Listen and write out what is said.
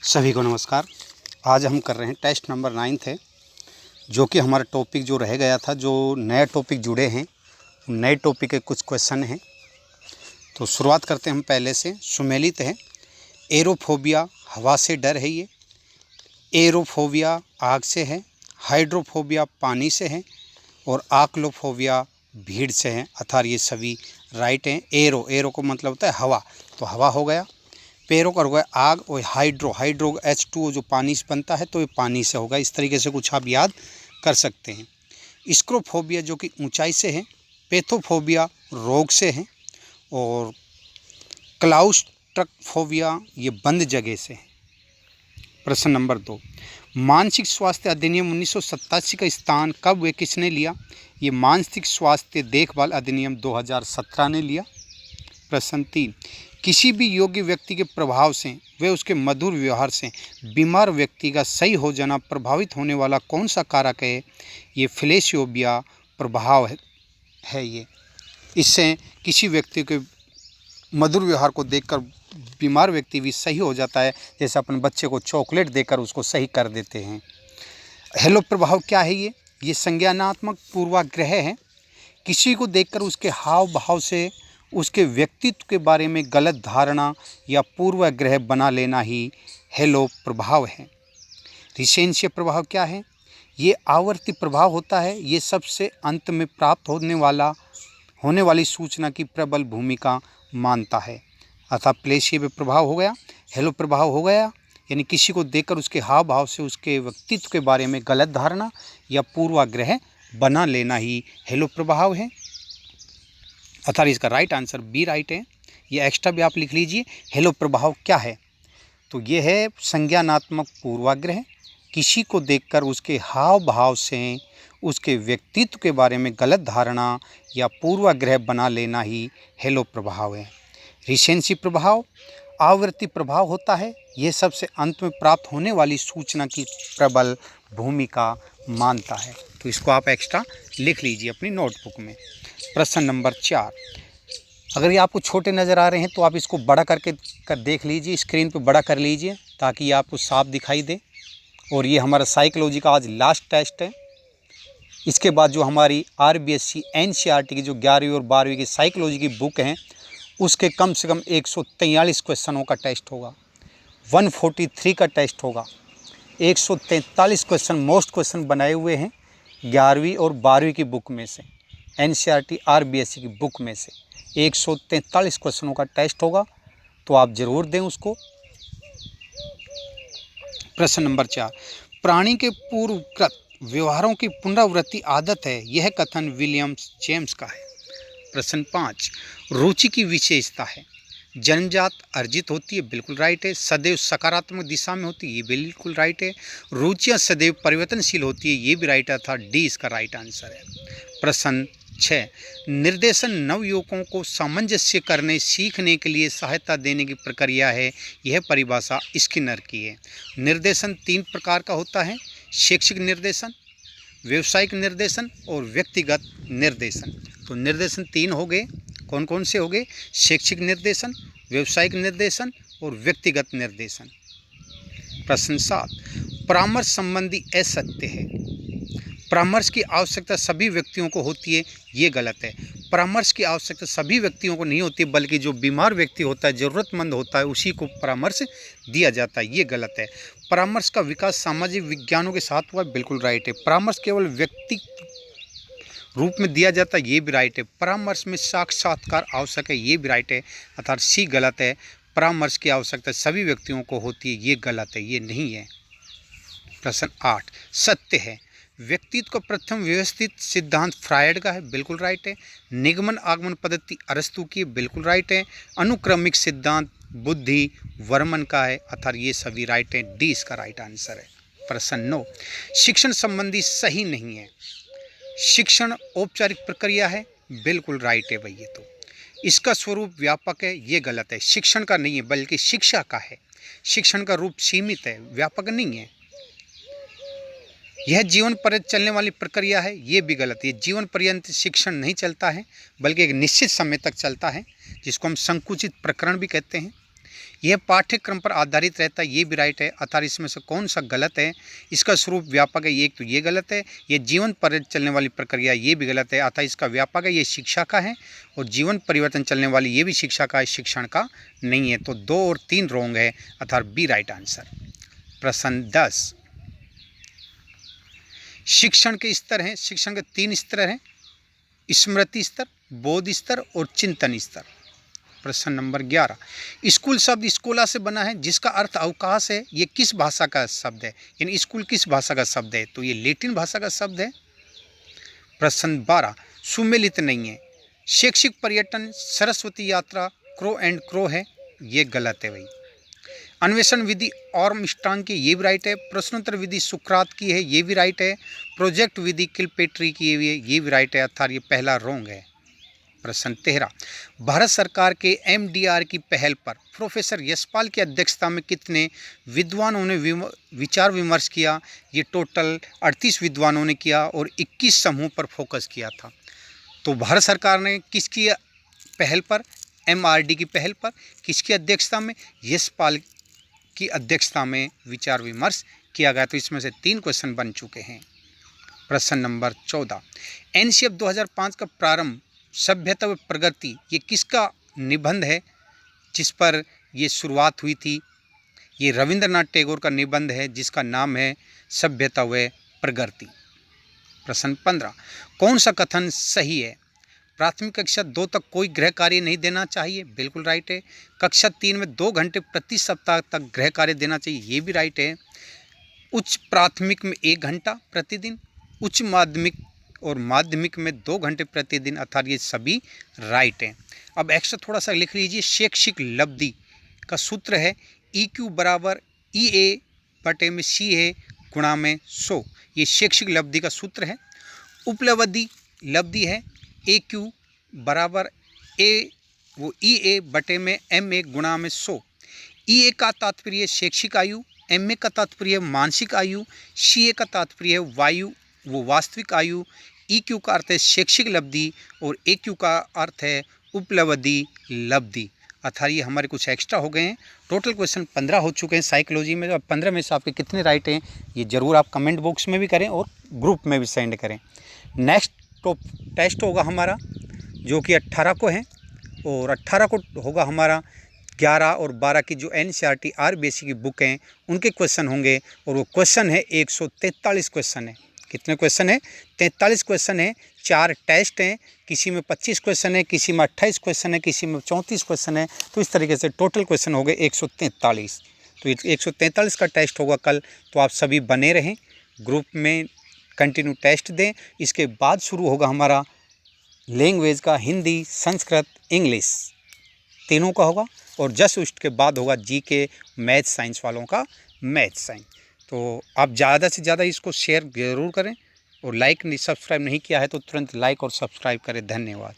सभी को नमस्कार। आज हम कर रहे हैं टेस्ट नंबर 9 है, जो कि हमारा टॉपिक जो रह गया था, जो नए टॉपिक जुड़े हैं, नए टॉपिक के कुछ क्वेश्चन हैं। तो शुरुआत करते हैं हम पहले से। सुमेलित है। एरोफोबिया हवा से डर है ये। एरोफोबिया आग से है। हाइड्रोफोबिया पानी से है और आक्लोफोबिया भीड़ से है। अर्थात ये सभी राइट हैं। एरो को मतलब होता है हवा, तो हवा हो गया। पेरो का होगा आग और हाइड्रो H2O जो पानी से बनता है, तो ये पानी से होगा। इस तरीके से कुछ आप याद कर सकते हैं। स्क्रोफोबिया जो कि ऊंचाई से है। पैथोफोबिया रोग से है और क्लाउस्ट्रोफोबिया ये बंद जगह से है। प्रश्न नंबर 2, मानसिक स्वास्थ्य अधिनियम 1987 का स्थान कब व किसने लिया? ये मानसिक स्वास्थ्य देखभाल अधिनियम 2017 ने लिया। प्रश्न 3, किसी भी योग्य व्यक्ति के प्रभाव से व उसके मधुर व्यवहार से बीमार व्यक्ति का सही हो जाना प्रभावित होने वाला कौन सा कारक है? ये फ्लेशियोबिया प्रभाव है ये। इससे किसी व्यक्ति के मधुर व्यवहार को देखकर बीमार व्यक्ति भी सही हो जाता है, जैसे अपन बच्चे को चॉकलेट देकर उसको सही कर देते हैं। हेलो प्रभाव क्या है ये संज्ञानात्मक पूर्वाग्रह है। किसी को देखकर उसके हाव भाव से उसके व्यक्तित्व के बारे में गलत धारणा या पूर्वाग्रह बना लेना ही हेलो प्रभाव है। रिसेंशिया प्रभाव क्या है? ये आवर्ती प्रभाव होता है। ये सबसे अंत में प्राप्त होने वाली सूचना की प्रबल भूमिका मानता है। अर्थात प्लेशिया प्रभाव हो गया, हेलो प्रभाव हो गया, यानी किसी को देखकर उसके हाव भाव से उसके व्यक्तित्व के बारे में गलत धारणा या पूर्वाग्रह बना लेना ही हेलो प्रभाव है। अर्थात इसका राइट आंसर बी राइट है। ये एक्स्ट्रा भी आप लिख लीजिए। हेलो प्रभाव क्या है? तो ये है संज्ञानात्मक पूर्वाग्रह। किसी को देखकर उसके हाव भाव से उसके व्यक्तित्व के बारे में गलत धारणा या पूर्वाग्रह बना लेना ही हेलो प्रभाव है। रिसेंसी प्रभाव आवृत्ति प्रभाव होता है। यह सबसे अंत में प्राप्त होने वाली सूचना की प्रबल भूमिका मानता है। तो इसको आप एक्स्ट्रा लिख लीजिए अपनी नोटबुक में। प्रश्न नंबर 4, अगर ये आपको छोटे नज़र आ रहे हैं तो आप इसको बड़ा करके देख लीजिए, स्क्रीन पे बड़ा कर लीजिए ताकि ये आपको साफ दिखाई दे। और ये हमारा साइकोलॉजी का आज लास्ट टेस्ट है। इसके बाद जो हमारी RBSC NCERT की जो 11वीं और 12वीं की साइकोलॉजी की बुक हैं, उसके कम से कम 143 क्वेश्चनों का टेस्ट होगा, 143 का टेस्ट होगा। 143 क्वेश्चन मोस्ट क्वेश्चन बनाए हुए हैं 11वीं और 12वीं की बुक में से, NCERT RBSC की बुक में से 143 क्वेश्चनों का टेस्ट होगा, तो आप ज़रूर दें उसको। प्रश्न नंबर 4, प्राणी के पूर्वकृत व्यवहारों की पुनरावृत्ति आदत है, यह कथन विलियम जेम्स का है। प्रश्न 5, रुचि की विशेषता है, जन्मजात अर्जित होती है, बिल्कुल राइट है। सदैव सकारात्मक दिशा में होती है, ये बिल्कुल राइट है। रुचियाँ सदैव परिवर्तनशील होती है, ये भी राइट है, अर्थात डी इसका राइट आंसर है। प्रश्न 6, निर्देशन नवयुवकों को सामंजस्य करने सीखने के लिए सहायता देने की प्रक्रिया है, यह परिभाषा स्किनर की है। निर्देशन 3 प्रकार का होता है, शैक्षिक निर्देशन, व्यावसायिक निर्देशन और व्यक्तिगत निर्देशन। तो निर्देशन 3 हो गए, कौन कौन से हो गए? शैक्षिक निर्देशन, व्यावसायिक निर्देशन और व्यक्तिगत निर्देशन। प्रश्न 7, परामर्श संबंधी असत्य है, परामर्श की आवश्यकता सभी व्यक्तियों को होती है, ये गलत है। परामर्श की आवश्यकता सभी व्यक्तियों को नहीं होती, बल्कि जो बीमार व्यक्ति होता है, ज़रूरतमंद होता है, उसी को परामर्श दिया जाता है, ये गलत है। परामर्श का विकास सामाजिक विज्ञानों के साथ हुआ, बिल्कुल राइट है। परामर्श केवल व्यक्ति रूप में दिया जाता है, ये भी राइट है। परामर्श में साक्षात्कार आवश्यक है, ये भी राइट है, अर्थात सी गलत है। परामर्श की आवश्यकता सभी व्यक्तियों को होती है, ये गलत है, ये नहीं है। प्रश्न 8, सत्य है, व्यक्तित्व का प्रथम व्यवस्थित सिद्धांत फ्रायड का है, बिल्कुल राइट है। निगमन आगमन पद्धति अरस्तु की, बिल्कुल राइट है। अनुक्रमिक सिद्धांत बुद्धि वर्मन का है, अर्थात ये सभी राइट है, डी इसका राइट आंसर है। प्रश्न 9, शिक्षण संबंधी सही नहीं है, शिक्षण औपचारिक प्रक्रिया है, बिल्कुल राइट है भाई, ये तो इसका स्वरूप व्यापक है, ये गलत है। शिक्षण का नहीं है बल्कि शिक्षा का है। शिक्षण का रूप सीमित है, व्यापक नहीं है। यह जीवन पर्यंत चलने वाली प्रक्रिया है, ये भी गलत है। जीवन पर्यंत शिक्षण नहीं चलता है, बल्कि एक निश्चित समय तक चलता है, जिसको हम संकुचित प्रकरण भी कहते हैं। यह पाठ्यक्रम पर आधारित रहता है, ये भी राइट है। अर्थात इसमें से कौन सा गलत है? इसका स्वरूप व्यापक है, ये तो ये गलत है। ये जीवन पर चलने वाली प्रक्रिया, ये भी गलत है। अर्थात इसका व्यापक है, ये शिक्षा का है। और जीवन परिवर्तन चलने वाली, ये भी शिक्षा का है, शिक्षण का नहीं है। तो 2 और 3 रॉन्ग है, अर्थात बी राइट आंसर। प्रश्न 10, शिक्षण के स्तर हैं। शिक्षण के 3 स्तर हैं, स्मृति स्तर, बोध स्तर और चिंतन स्तर। प्रश्न नंबर 11, स्कूल शब्द स्कूला से बना है जिसका अर्थ अवकाश है। ये किस भाषा का शब्द है? यानी स्कूल किस भाषा का शब्द है? तो ये लैटिन भाषा का शब्द है। प्रश्न 12, सुमेलित नहीं है। शैक्षिक पर्यटन, सरस्वती यात्रा, क्रो एंड क्रो है, ये गलत है भाई। अन्वेषण विधि आर्मस्ट्रांग की, ये भी राइट है। प्रश्नोत्तर विधि सुकरात की है, ये भी राइट है। प्रोजेक्ट विधि किलपेट्री की है, ये भी राइट है। अर्थात ये पहला रॉन्ग है। प्रश्न 13, भारत सरकार के MDR की पहल पर प्रोफेसर यशपाल की अध्यक्षता में कितने विद्वानों ने विचार विमर्श किया? ये टोटल 38 विद्वानों ने किया और 21 समूह पर फोकस किया था। तो भारत सरकार ने किसकी पहल पर? MRD की पहल पर। किसकी अध्यक्षता में? यशपाल की अध्यक्षता में विचार विमर्श किया गया। तो इसमें से 3 क्वेश्चन बन चुके हैं। प्रश्न नंबर 14, NCF 2005 का प्रारंभ, सभ्यता व प्रगति, ये किसका निबंध है जिस पर ये शुरुआत हुई थी? ये रविंद्रनाथ टैगोर का निबंध है जिसका नाम है सभ्यता व प्रगति। प्रश्न 15, कौन सा कथन सही है? प्राथमिक कक्षा 2 तक कोई गृह कार्य नहीं देना चाहिए, बिल्कुल राइट है। कक्षा 3 में 2 घंटे प्रति सप्ताह तक गृह कार्य देना चाहिए, ये भी राइट है। उच्च प्राथमिक में 1 घंटा प्रतिदिन, उच्च माध्यमिक और माध्यमिक में 2 घंटे प्रतिदिन, अर्थात ये सभी राइट हैं। अब एक्स्ट्रा थोड़ा सा लिख लीजिए। शैक्षिक लब्धि का सूत्र है EQ बराबर EA बटे में C है गुणा में 100, ये शैक्षिक लब्धि का सूत्र है। उपलब्धि लब्धि है AQ बराबर EA बटे में MA गुणा में 100। EA का तात्पर्य शैक्षिक आयु, MA का तात्पर्य मानसिक आयु, CA का तात्पर्य वायु वो वास्तविक आयु, EQ का अर्थ है शैक्षिक लब्धि और AQ का अर्थ है उपलब्धि लब्धि। अर्थात ये हमारे कुछ एक्स्ट्रा हो गए हैं। टोटल क्वेश्चन 15 हो चुके हैं साइकोलॉजी में। अब 15 में से आपके कितने राइट हैं ये ज़रूर आप कमेंट बॉक्स में भी करें और ग्रुप में भी सेंड करें। नेक्स्ट टेस्ट होगा हमारा जो कि 18 को है और 18 को होगा हमारा 11 और 12 की जो NCERT RBSE की बुक हैं उनके क्वेश्चन होंगे और वो क्वेश्चन है 143 क्वेश्चन है। कितने क्वेश्चन है? 43 क्वेश्चन है। 4 टेस्ट हैं, किसी में 25 क्वेश्चन है, किसी में 28 क्वेश्चन है, किसी में 34 क्वेश्चन है। तो इस तरीके से टोटल क्वेश्चन हो गए 143। तो 143 का टेस्ट होगा कल। तो आप सभी बने रहें, ग्रुप में कंटिन्यू टेस्ट दें। इसके बाद शुरू होगा हमारा लैंग्वेज का हिंदी, संस्कृत, इंग्लिश तीनों का होगा और जस्ट उसके बाद होगा GK मैथ साइंस वालों का मैथ साइंस। तो आप ज़्यादा से ज़्यादा इसको शेयर ज़रूर करें और लाइक नहीं सब्सक्राइब नहीं किया है तो तुरंत लाइक और सब्सक्राइब करें। धन्यवाद।